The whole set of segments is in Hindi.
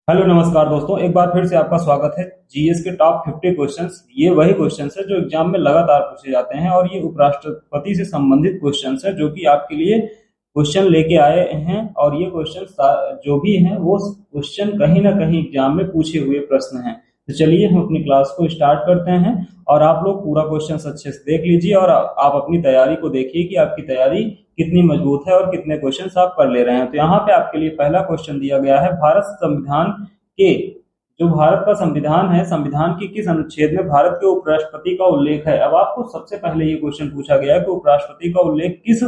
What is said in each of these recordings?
हेलो नमस्कार दोस्तों, एक बार फिर से आपका स्वागत है। जीएस के टॉप 50 क्वेश्चंस, ये वही क्वेश्चंस है जो एग्जाम में लगातार पूछे जाते हैं और ये उपराष्ट्रपति से संबंधित क्वेश्चंस है जो कि आपके लिए क्वेश्चन लेके आए हैं। और ये क्वेश्चन जो भी हैं वो क्वेश्चन कहीं ना कहीं एग्जाम में पूछे हुए प्रश्न हैं। तो चलिए हम अपनी क्लास को स्टार्ट करते हैं और आप लोग पूरा क्वेश्चन अच्छे से देख लीजिए और आप अपनी तैयारी को देखिए कि आपकी तैयारी कितनी मजबूत है और कितने क्वेश्चंस आप कर ले रहे हैं। तो यहाँ पे आपके लिए पहला क्वेश्चन दिया गया है, भारत संविधान के जो भारत का संविधान है, संविधान के किस अनुच्छेद में भारत के उपराष्ट्रपति का उल्लेख है। अब आपको सबसे पहले ये क्वेश्चन पूछा गया है कि उपराष्ट्रपति का उल्लेख किस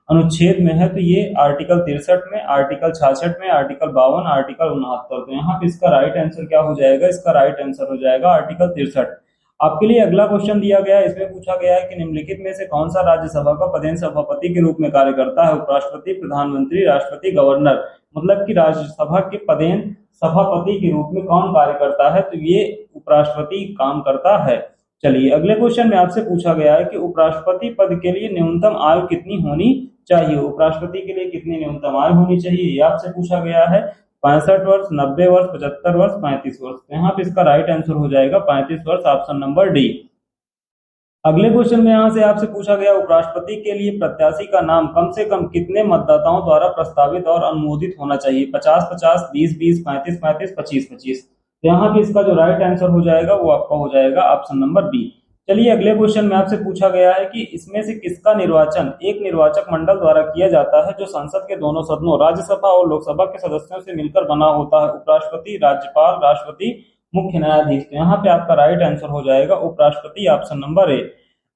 अनुच्छेद में है। तो ये आर्टिकल 63 में, आर्टिकल 66 में, आर्टिकल 52, आर्टिकल 69। तो यहाँ पे इसका राइट आंसर क्या हो जाएगा? इसका राइट आंसर हो जाएगा आर्टिकल 63। आपके लिए अगला क्वेश्चन दिया गया है, इसमें पूछा गया है कि निम्नलिखित में से कौन सा राज्यसभा का पदेन सभापति के रूप में कार्य करता है। उपराष्ट्रपति, प्रधानमंत्री, राष्ट्रपति, गवर्नर। मतलब कि राज्यसभा के पदेन सभापति के रूप में कौन कार्य करता है? तो ये उपराष्ट्रपति काम करता है। चलिए अगले क्वेश्चन में आपसे पूछा गया है कि उपराष्ट्रपति पद के लिए न्यूनतम आयु कितनी होनी चाहिए। उपराष्ट्रपति के लिए कितनी न्यूनतम आयु होनी चाहिए, ये आपसे पूछा गया है। 65 वर्ष, 90 वर्ष, 75 वर्ष, 35 वर्ष। तो यहाँ पे इसका राइट आंसर हो जाएगा 35 वर्ष, ऑप्शन नंबर डी। अगले क्वेश्चन में यहाँ से आपसे पूछा गया, उपराष्ट्रपति के लिए प्रत्याशी का नाम कम से कम कितने मतदाताओं द्वारा प्रस्तावित और अनुमोदित होना चाहिए। 50-50, 20-20, 35-35, 25-25। तो यहाँ पे इसका जो राइट आंसर हो जाएगा वो आपका हो जाएगा ऑप्शन नंबर बी। चलिए अगले क्वेश्चन में आपसे पूछा गया है कि इसमें से किसका निर्वाचन एक निर्वाचक मंडल द्वारा किया जाता है जो संसद के दोनों सदनों राज्यसभा और लोकसभा के सदस्यों से मिलकर बना होता है। उपराष्ट्रपति, राज्यपाल, राष्ट्रपति, मुख्य न्यायाधीश। तो यहाँ पे आपका राइट आंसर हो जाएगा उपराष्ट्रपति, ऑप्शन नंबर ए।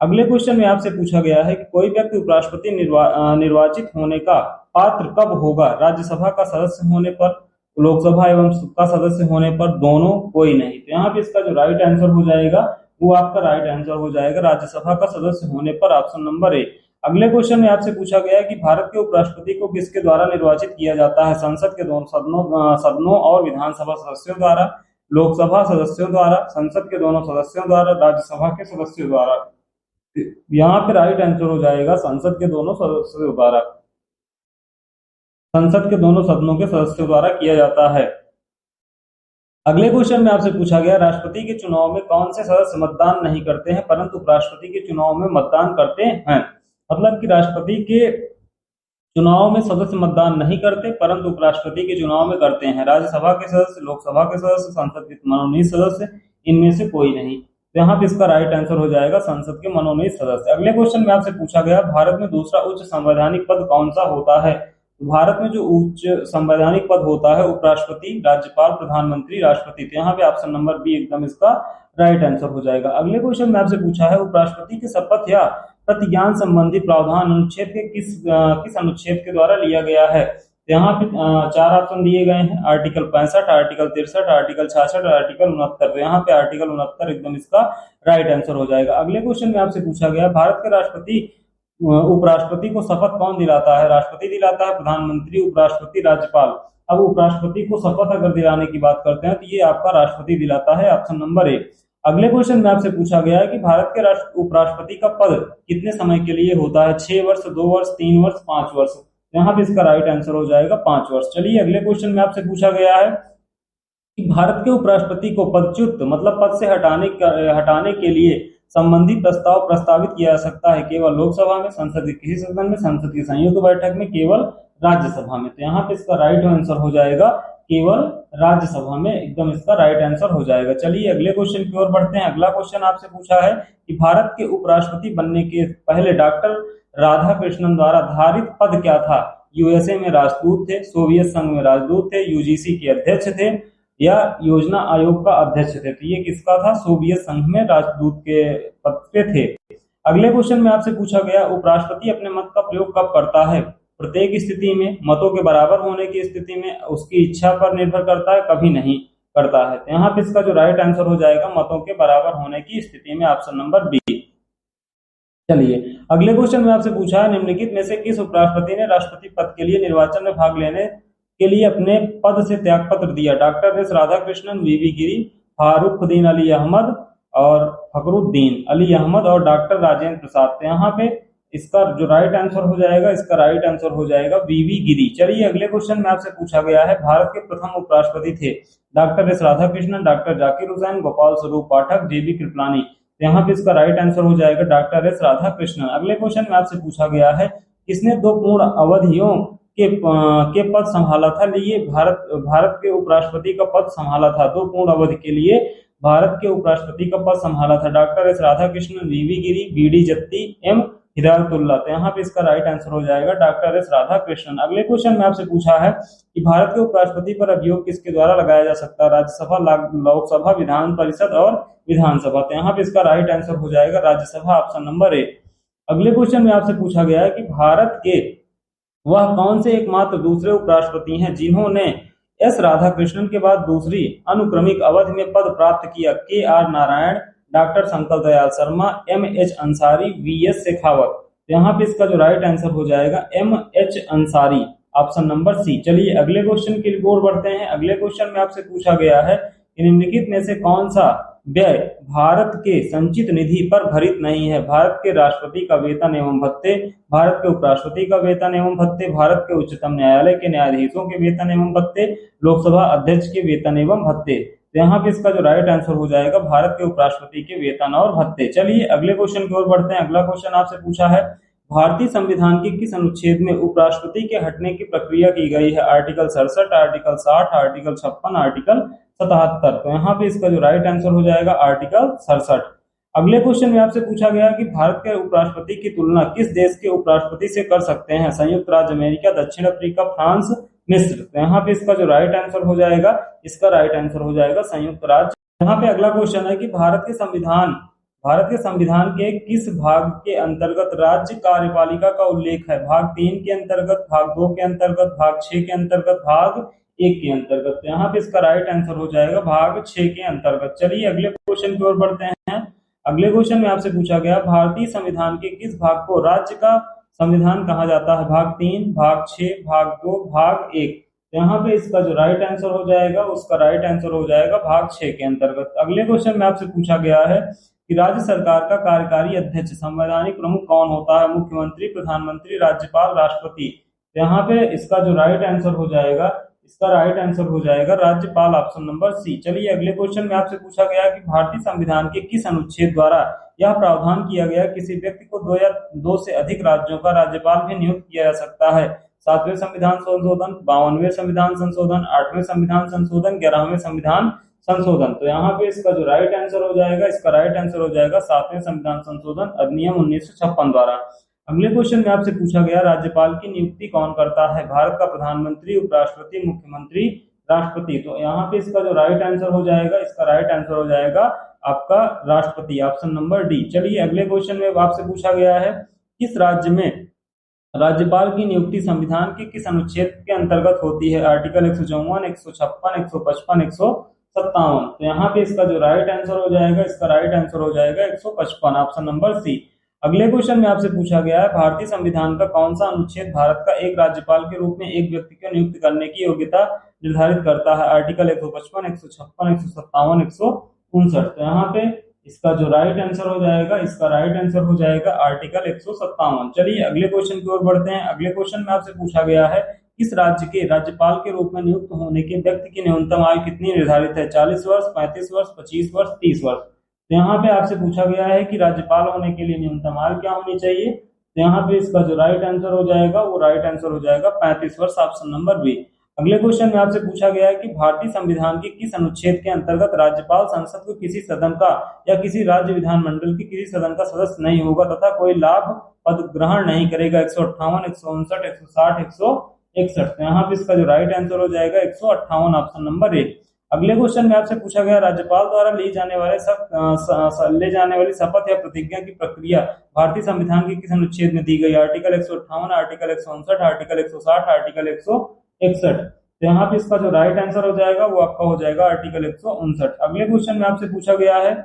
अगले क्वेश्चन में आपसे पूछा गया है कि कोई व्यक्ति उपराष्ट्रपति निर्वाचित होने का पात्र कब होगा। राज्यसभा का सदस्य होने पर, लोकसभा एवं का सदस्य होने पर, दोनों, कोई नहीं। तो यहाँ पे इसका जो राइट आंसर हो जाएगा वो आपका राइट आंसर हो जाएगा राज्यसभा का सदस्य होने पर, ऑप्शन नंबर ए। अगले क्वेश्चन में आपसे पूछा गया है कि भारत के उपराष्ट्रपति को किसके द्वारा निर्वाचित किया जाता है। संसद के दोनों सदनों और विधानसभा सदस्यों द्वारा, लोकसभा सदस्यों द्वारा, संसद के दोनों सदस्यों द्वारा, राज्यसभा के सदस्यों द्वारा। यहाँ पे राइट आंसर हो जाएगा संसद के दोनों सदस्यों द्वारा, संसद के दोनों सदनों के सदस्यों द्वारा किया जाता है। अगले क्वेश्चन में आपसे पूछा गया, राष्ट्रपति के चुनाव में कौन से सदस्य मतदान नहीं करते हैं परंतु उपराष्ट्रपति के चुनाव में मतदान करते हैं। मतलब कि राष्ट्रपति के चुनाव में सदस्य मतदान नहीं करते परंतु उपराष्ट्रपति के चुनाव में करते हैं। राज्यसभा के सदस्य, लोकसभा के सदस्य, संसद के मनोनीत सदस्य, इनमें से कोई नहीं। तो यहाँ पे इसका राइट आंसर हो जाएगा संसद के मनोनीत सदस्य। अगले क्वेश्चन में आपसे पूछा गया, भारत में दूसरा उच्च संवैधानिक पद कौन सा होता है। तो भारत में जो उच्च संवैधानिक पद होता है उपराष्ट्रपति, राज्यपाल, प्रधानमंत्री, राष्ट्रपति। तो यहाँ पे ऑप्शन नंबर बी एकदम इसका राइट आंसर हो जाएगा। अगले क्वेश्चन में आपसे पूछा है, उपराष्ट्रपति के शपथ या प्रतिज्ञान संबंधी प्रावधान अनुच्छेद के किस अनुच्छेद के द्वारा लिया गया है। तो यहाँ पे चार ऑप्शन दिए गए हैं, आर्टिकल 65, आर्टिकल 63, आर्टिकल 66, आर्टिकल 69। तो यहाँ पे आर्टिकल 69 एकदम इसका राइट आंसर हो जाएगा। अगले क्वेश्चन में आपसे पूछा गया, भारत के राष्ट्रपति उपराष्ट्रपति को शपथ कौन दिलाता है। राष्ट्रपति दिलाता है, प्रधानमंत्री, उपराष्ट्रपति, राज्यपाल। अब उपराष्ट्रपति को शपथ अगर दिलाने की बात करते हैं तो ये आपका राष्ट्रपति दिलाता है, ऑप्शन नंबर ए। अगले क्वेश्चन में आपसे पूछा गया है कि भारत के उपराष्ट्रपति का पद कितने समय के लिए होता है। 6 वर्ष, 2 वर्ष, 3 वर्ष, 5 वर्ष। यहाँ पे इसका राइट आंसर हो जाएगा 5 वर्ष। चलिए अगले क्वेश्चन में आपसे पूछा गया है कि भारत के उपराष्ट्रपति को पदच्युत मतलब पद से हटाने के लिए संबंधित प्रस्ताव प्रस्तावित किया जा सकता है केवल लोकसभा में, संसद के किसी सदन में, संसद की संयुक्त बैठक में, केवल राज्यसभा में। तो यहाँ पे इसका राइट आंसर हो जाएगा केवल राज्यसभा में, एकदम इसका राइट आंसर हो जाएगा। चलिए अगले क्वेश्चन की ओर बढ़ते हैं। अगला क्वेश्चन आपसे पूछा है कि भारत के उपराष्ट्रपति बनने के पहले डॉक्टर राधाकृष्णन द्वारा धारित पद क्या था। यूएसए में राजदूत थे, सोवियत संघ में राजदूत थे, यूजीसी के अध्यक्ष थे या योजना आयोग का अध्यक्ष थे। तो ये किसका था? सोवियत संघ में राजदूत के पद पे थे। अगले क्वेश्चन में आपसे पूछा गया, उपराष्ट्रपति अपने मत का प्रयोग कब करता है। प्रत्येक स्थिति में, मतों के बराबर होने की स्थिति में, उसकी इच्छा पर निर्भर करता है, कभी नहीं करता है। तो यहाँ पे इसका जो राइट आंसर हो जाएगा मतों के बराबर होने की स्थिति में, ऑप्शन नंबर बी। चलिए अगले क्वेश्चन में आपसे पूछा है, निम्नलिखित में से किस उपराष्ट्रपति ने राष्ट्रपति पद के लिए निर्वाचन में भाग लेने के लिए अपने पद से त्यागपत्र दिया। डॉक्टर एस राधाकृष्णन, वीवी गिरी, फारुखुद्दीन अली अहमद और फखरुद्दीन अली अहमद और डॉक्टर राजेंद्र प्रसाद। यहाँ पे इसका जो राइट आंसर हो जाएगा, इसका राइट आंसर हो जाएगा वीवी गिरी। चलिए अगले क्वेश्चन में आपसे पूछा गया है, भारत के प्रथम उपराष्ट्रपति थे doctor S Radhakrishnan, doctor Zakir Hussain, Gopal स्वरूप पाठक, जेबी कृपलानी। तो यहाँ पे इसका राइट आंसर हो जाएगा डॉक्टर एस राधाकृष्णन। अगले क्वेश्चन में आपसे पूछा गया है, किसने 2 पूर्ण अवधियों के पद संभाला था? ये भारत के उपराष्ट्रपति का पद संभाला था 2 पूर्ण अवधि के लिए, भारत के उपराष्ट्रपति का पद संभाला था डॉक्टर एस राधाकृष्णन, वीवी गिरी, बीडी जत्ती, एम हिदायतुल्लाह। तो यहाँ पे इसका राइट आंसर हो जाएगा डॉक्टर एस राधाकृष्णन। अगले क्वेश्चन में आपसे पूछा है कि भारत के उपराष्ट्रपति पर अभियोग किसके द्वारा लगाया जा सकता है? राज्यसभा, लोकसभा, विधान परिषद और विधानसभा। तो यहाँ पे इसका राइट आंसर हो जाएगा राज्यसभा, ऑप्शन नंबर ए। अगले क्वेश्चन में आपसे पूछा गया है कि भारत के वह कौन से एकमात्र दूसरे उपराष्ट्रपति हैं जिन्होंने एस राधाकृष्णन के बाद दूसरी अनुक्रमिक अवधि में पद प्राप्त किया? K R Narayan, doctor Shankar Dayal Sharma, M H Ansari, V S Shekhawat. यहाँ पे इसका जो राइट आंसर हो जाएगा M H Ansari, option number C. चलिए अगले क्वेश्चन की ओर बढ़ते हैं। अगले क्वेश्चन में आपसे पूछा गया है कि निम्नलिखित में से कौन सा व्यय भारत के संचित निधि पर भरित नहीं है? भारत के राष्ट्रपति का वेतन एवं भत्ते, भारत के उपराष्ट्रपति का वेतन एवं भत्ते, भारत के उच्चतम न्यायालय के न्यायाधीशों के वेतन एवं भत्ते, लोकसभा अध्यक्ष के वेतन एवं भत्ते। तो यहाँ पे इसका जो राइट आंसर हो जाएगा भारत के उपराष्ट्रपति के वेतन और भत्ते। चलिए अगले क्वेश्चन की ओर बढ़ते हैं। अगला क्वेश्चन आपसे पूछा है, भारतीय संविधान के किस अनुच्छेद में उपराष्ट्रपति के हटने की प्रक्रिया की गई है? Article 67, article 60, article 56, article 77। तो यहाँ पे इसका जो राइट आंसर हो जाएगा आर्टिकल 67। अगले क्वेश्चन में आपसे पूछा गया कि भारत के उपराष्ट्रपति की तुलना किस देश के उपराष्ट्रपति से कर सकते हैं? संयुक्त राज्य अमेरिका, दक्षिण अफ्रीका, फ्रांस, मिस्र। तो यहाँ पे इसका जो राइट आंसर हो जाएगा, इसका राइट आंसर हो जाएगा संयुक्त राज्य। यहाँ पे अगला क्वेश्चन है कि भारत के संविधान के किस भाग के अंतर्गत राज्य कार्यपालिका का उल्लेख है? भाग 3 के अंतर्गत, भाग 2 के अंतर्गत, भाग 6 के अंतर्गत, भाग 1 के अंतर्गत। तो यहाँ पे इसका राइट आंसर हो जाएगा भाग 6 के अंतर्गत। चलिए अगले क्वेश्चन की ओर बढ़ते हैं। अगले क्वेश्चन में आपसे पूछा गया, भारतीय संविधान के किस भाग को राज्य का संविधान कहा जाता है? भाग 3, भाग 6, भाग 2, भाग 1। तो यहाँ पे इसका जो राइट आंसर हो जाएगा, उसका राइट आंसर हो जाएगा भाग 6 के अंतर्गत। अगले क्वेश्चन में आपसे पूछा गया है कि राज्य सरकार का कार्यकारी अध्यक्ष, संवैधानिक प्रमुख कौन होता है? मुख्यमंत्री, प्रधानमंत्री, राज्यपाल, राष्ट्रपति। तो यहाँ पे इसका जो राइट आंसर हो जाएगा, इसका राइट आंसर हो जाएगा राज्यपाल, ऑप्शन नंबर सी। चलिए अगले क्वेश्चन में आपसे पूछा गया कि भारतीय संविधान के किस अनुच्छेद द्वारा यह प्रावधान किया गया, किसी व्यक्ति को 2 या 2 से अधिक राज्यों का राज्यपाल भी नियुक्त किया जा सकता है? 7वें संविधान संशोधन, 52वें संविधान संशोधन, 8वें संविधान संशोधन, 11वें संविधान संशोधन। तो यहाँ पे इसका जो राइट आंसर हो जाएगा, इसका राइट आंसर हो जाएगा 7वें संविधान संशोधन अधिनियम 1956 द्वारा। अगले क्वेश्चन में आपसे पूछा गया, राज्यपाल की नियुक्ति कौन करता है? भारत का प्रधानमंत्री, उपराष्ट्रपति, मुख्यमंत्री, राष्ट्रपति। तो यहाँ पे इसका जो राइट आंसर हो जाएगा, इसका राइट आंसर हो जाएगा आपका राष्ट्रपति, ऑप्शन नंबर डी। चलिए अगले क्वेश्चन में आपसे पूछा गया है, किस राज्य में राज्यपाल की नियुक्ति संविधान के किस अनुच्छेद के अंतर्गत होती है? आर्टिकल 154, 156, 155, 157। तो यहाँ पे इसका जो राइट आंसर हो जाएगा, इसका राइट आंसर हो जाएगा 155, ऑप्शन नंबर सी। अगले क्वेश्चन में आपसे पूछा गया है, भारतीय संविधान का कौन सा अनुच्छेद भारत का एक राज्यपाल के रूप में एक व्यक्ति को नियुक्त करने की योग्यता निर्धारित करता है? आर्टिकल 155, 156, 157, 159। तो यहाँ पे इसका जो राइट आंसर हो जाएगा, इसका राइट आंसर हो जाएगा आर्टिकल 157। चलिए अगले क्वेश्चन की ओर बढ़ते हैं। अगले क्वेश्चन में आपसे पूछा गया है, किस राज्य के राज्यपाल के रूप में नियुक्त होने के व्यक्ति की न्यूनतम आयु कितनी निर्धारित है? 40 वर्ष, 35 वर्ष, 25 वर्ष, 30 वर्ष। तो यहाँ पे आपसे पूछा गया है कि राज्यपाल होने के लिए न्यूनतम आयु क्या होनी चाहिए? तो यहाँ पे इसका जो राइट आंसर हो जाएगा, वो राइट आंसर हो जाएगा 35 वर्ष, ऑप्शन नंबर बी। अगले क्वेश्चन में आपसे पूछा गया है कि भारतीय संविधान के किस अनुच्छेद के अंतर्गत राज्यपाल संसद को किसी सदन का या किसी राज्य विधानमंडल के किसी सदन का सदस्य नहीं होगा तथा कोई लाभ पद ग्रहण नहीं करेगा? 158, 159, 160, 161। यहाँ पे इसका जो राइट आंसर हो जाएगा 158, ऑप्शन नंबर ए। अगले क्वेश्चन में आपसे पूछा गया, राज्यपाल द्वारा ले जाने वाली शपथ या प्रतिज्ञा की प्रक्रिया भारतीय संविधान के किस अनुच्छेद में दी गई? Article 158, article 159, article 160, article 161। तो यहाँ पे इसका जो राइट आंसर हो जाएगा, वो आपका हो जाएगा आर्टिकल 159। अगले क्वेश्चन में आपसे पूछा गया है,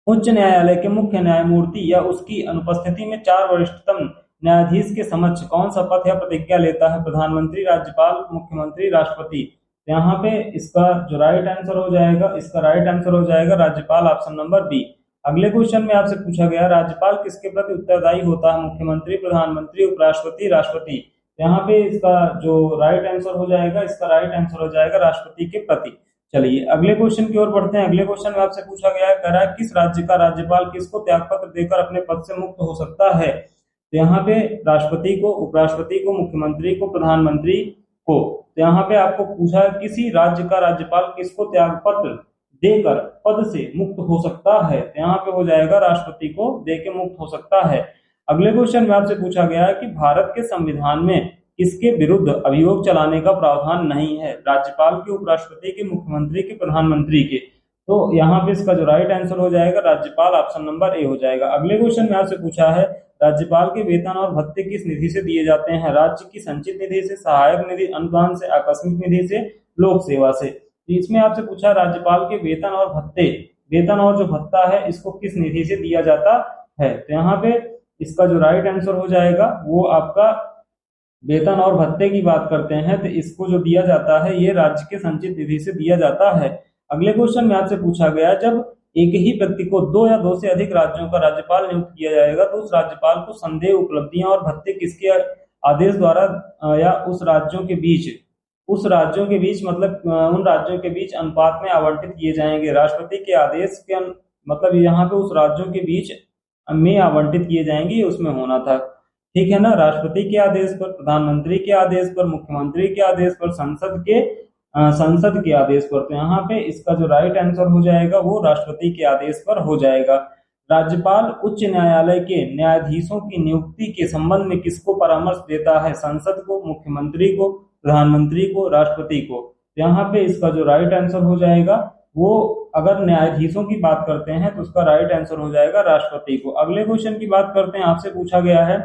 उच्च न्यायालय के मुख्य न्यायमूर्ति या उसकी अनुपस्थिति में 4 वरिष्ठतम न्यायाधीश के समक्ष कौन शपथ या प्रतिज्ञा लेता है? प्रधानमंत्री, राज्यपाल, मुख्यमंत्री, राष्ट्रपति। यहाँ पे इसका जो राइट आंसर हो जाएगा, इसका राइट आंसर हो जाएगा राज्यपाल, ऑप्शन नंबर बी। अगले क्वेश्चन में आपसे पूछा गया राज्यपाल किसके प्रति उत्तरदायी होता है? मुख्यमंत्री, प्रधानमंत्री, उपराष्ट्रपति, राष्ट्रपति। यहाँ पे इसका जो राइट आंसर हो जाएगा, इसका राइट आंसर हो जाएगा राष्ट्रपति के प्रति। चलिए अगले क्वेश्चन की ओर बढ़ते हैं। अगले क्वेश्चन में आपसे पूछा गया है, कह रहा है किस राज्य का राज्यपाल किसको त्यागपत्र देकर अपने पद से मुक्त हो सकता है? तो यहाँ पे राष्ट्रपति को, उपराष्ट्रपति को, मुख्यमंत्री को, प्रधानमंत्री को। तो यहाँ पे आपको पूछा है किसी राज्य का राज्यपाल किसको त्यागपत्र देकर पद से मुक्त हो सकता है? तो यहाँ पे हो जाएगा राष्ट्रपति को देके मुक्त हो सकता है। अगले क्वेश्चन में आपसे पूछा गया है कि भारत के संविधान में किसके विरुद्ध अभियोग चलाने का प्रावधान नहीं है? राज्यपाल के, उपराष्ट्रपति के, मुख्यमंत्री के, प्रधानमंत्री के। तो यहाँ पे इसका जो राइट आंसर हो जाएगा राज्यपाल, ऑप्शन नंबर ए हो जाएगा। अगले क्वेश्चन में आपसे पूछा है राज्यपाल के वेतन और भत्ते किस निधि से दिए जाते हैं? राज्य की संचित निधि से, सहायक निधि, अनुदान से, आकस्मिक निधि से, लोक सेवा से। तो इसमें आपसे पूछा राज्यपाल के वेतन और भत्ते, वेतन और जो भत्ता है इसको किस निधि से दिया जाता है? तो यहाँ पे इसका जो राइट आंसर हो जाएगा वो आपका वेतन और भत्ते की बात करते हैं तो इसको जो दिया जाता है ये राज्य के संचित निधि से दिया जाता है। अगले क्वेश्चन में आपसे पूछा गया जब एक ही व्यक्ति को दो या दो से अधिक राज्यों का राज्यपाल नियुक्त किया जाएगा तो उस राज्यपाल को संदेह, उपलब्धियां और भत्ते किसके आदेश द्वारा या उस राज्यों के बीच मतलब उन राज्यों के बीच अनुपात में आवंटित किए जाएंगे? राष्ट्रपति के आदेश के मतलब यहाँ पे उस राज्यों के बीच में आवंटित किए जाएंगे, ये उसमें होना था। ठीक है ना, राष्ट्रपति के आदेश पर, प्रधानमंत्री के आदेश पर, मुख्यमंत्री के आदेश पर, संसद के आदेश पर। तो यहाँ पे इसका जो राइट आंसर हो जाएगा वो राष्ट्रपति के आदेश पर हो जाएगा। राज्यपाल उच्च न्यायालय के न्यायाधीशों की नियुक्ति के संबंध में किसको परामर्श देता है? संसद को, मुख्यमंत्री को, प्रधानमंत्री को, राष्ट्रपति को। तो यहाँ पे इसका जो राइट आंसर हो जाएगा वो अगर न्यायाधीशों की बात करते हैं तो उसका राइट आंसर हो जाएगा राष्ट्रपति को। अगले क्वेश्चन की बात करते हैं, आपसे पूछा गया है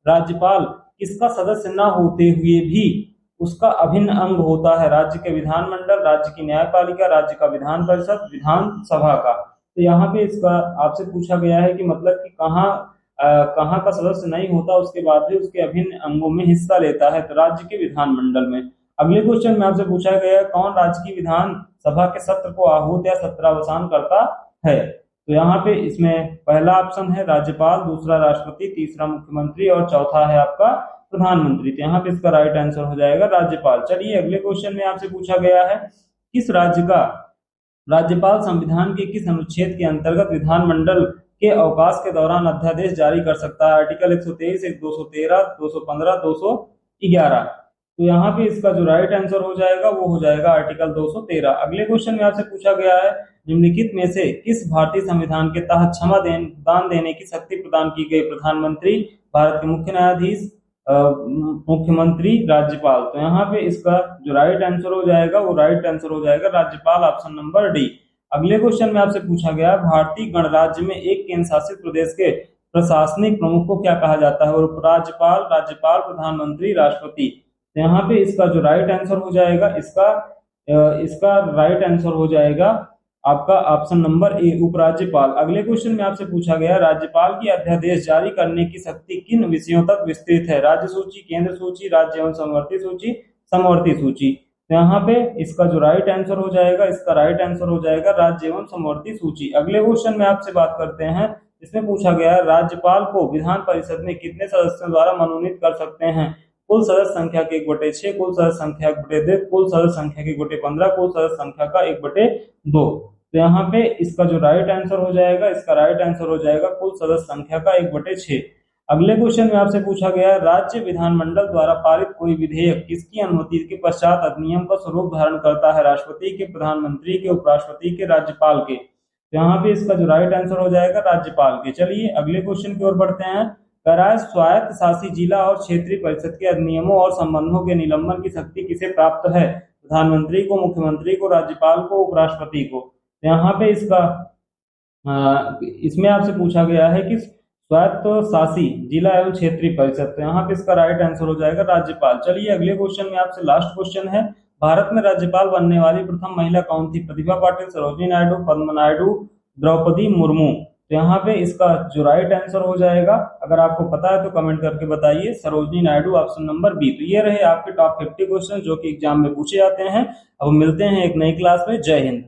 राज्यपाल किसका सदस्य न होते हुए भी उसका अभिन्न अंग होता है? राज्य के विधानमंडल, राज्य की न्यायपालिका, राज्य का विधान परिषद, विधानसभा का। तो यहाँ पे इसका आपसे पूछा गया है कि मतलब कि कहाँ का सदस्य नहीं होता उसके बाद भी उसके अभिन्न अंगों में हिस्सा लेता है? तो राज्य के विधानमंडल में। अगले क्वेश्चन में आपसे पूछा गया है कौन राज्य की विधानसभा के सत्र को आहूत या सत्रावसान करता है? तो यहाँ पे इसमें पहला ऑप्शन है राज्यपाल, दूसरा राष्ट्रपति, तीसरा मुख्यमंत्री और चौथा है आपका प्रधानमंत्री। तो यहाँ पे इसका राइट आंसर हो जाएगा राज्यपाल। चलिए अगले क्वेश्चन में आपसे पूछा गया है किस राज्य का राज्यपाल संविधान के किस अनुच्छेद के अंतर्गत विधानमंडल के अवकाश के दौरान अध्यादेश जारी कर सकता है? आर्टिकल 123, 213, 215, 211। तो यहाँ पे इसका जो राइट आंसर हो जाएगा वो हो जाएगा आर्टिकल 213। अगले क्वेश्चन में आपसे पूछा गया है निम्नलिखित में से किस भारतीय संविधान के तहत क्षमा दान देने की शक्ति प्रदान की गई? प्रधानमंत्री, भारत के मुख्य न्यायाधीश, मुख्यमंत्री, राज्यपाल। तो यहाँ पे इसका जो राइट आंसर हो जाएगा वो राइट आंसर हो जाएगा राज्यपाल, ऑप्शन नंबर डी। अगले क्वेश्चन में आपसे पूछा गया भारतीय गणराज्य में एक केंद्र शासित प्रदेश के प्रशासनिक प्रमुख को क्या कहा जाता है? और उपराज्यपाल, राज्यपाल, प्रधानमंत्री, राष्ट्रपति। तो यहाँ पे इसका जो राइट आंसर हो जाएगा इसका राइट आंसर हो जाएगा आपका ऑप्शन नंबर ए, उपराज्यपाल। अगले क्वेश्चन में आपसे पूछा गया राज्यपाल की अध्यादेश जारी करने की शक्ति किन विषयों तक विस्तृत है? राज्य सूची, केंद्र सूची, राज्य एवं समवर्ती सूची, समवर्ती सूची। तो यहाँ पे इसका जो राइट आंसर हो जाएगा इसका राइट आंसर हो जाएगा राज्य एवं समवर्ती सूची। अगले क्वेश्चन में आपसे बात करते हैं, इसमें पूछा गया राज्यपाल को विधान परिषद में कितने सदस्यों द्वारा मनोनीत कर सकते हैं? कुल सदस्य संख्या के 1/6, कुल सदस्य संख्या 1/2, कुल सदस्य संख्या के 1/15, कुल सदस्य संख्या का 1/2। तो यहाँ पे इसका जो राइट आंसर हो जाएगा इसका राइट आंसर हो जाएगा कुल सदस्य संख्या का 1/6। अगले क्वेश्चन में आपसे पूछा गया राज्य विधानमंडल द्वारा पारित कोई विधेयक किसकी अनुमति के पश्चात अधिनियम का स्वरूप धारण करता है? राष्ट्रपति के, प्रधानमंत्री के, उपराष्ट्रपति के, राज्यपाल के। तो यहाँ पे इसका जो राइट आंसर हो जाएगा राज्यपाल के। चलिए अगले क्वेश्चन की ओर बढ़ते हैं। स्वायत्त शासी जिला और क्षेत्रीय परिषद के अधिनियमों और संबंधों के निलंबन की शक्ति किसे प्राप्त है? प्रधानमंत्री को, मुख्यमंत्री को, राज्यपाल को, उपराष्ट्रपति को। यहाँ पे इसमें आपसे पूछा गया है कि स्वायत्त शासी जिला एवं क्षेत्रीय परिषद। तो यहाँ पे इसका राइट आंसर हो जाएगा राज्यपाल। चलिए अगले क्वेश्चन में आपसे लास्ट क्वेश्चन है भारत में राज्यपाल बनने वाली प्रथम महिला कौन थी? प्रतिभा पाटिल, सरोजिनी नायडू, पद्मा नायडू, द्रौपदी मुर्मू। तो यहाँ पे इसका जो राइट आंसर हो जाएगा अगर आपको पता है तो कमेंट करके बताइए, Sarojini Naidu, option number B. तो ये रहे आपके टॉप 50 क्वेश्चन जो कि एग्जाम में पूछे जाते हैं। अब मिलते हैं एक नई क्लास में। जय हिंद।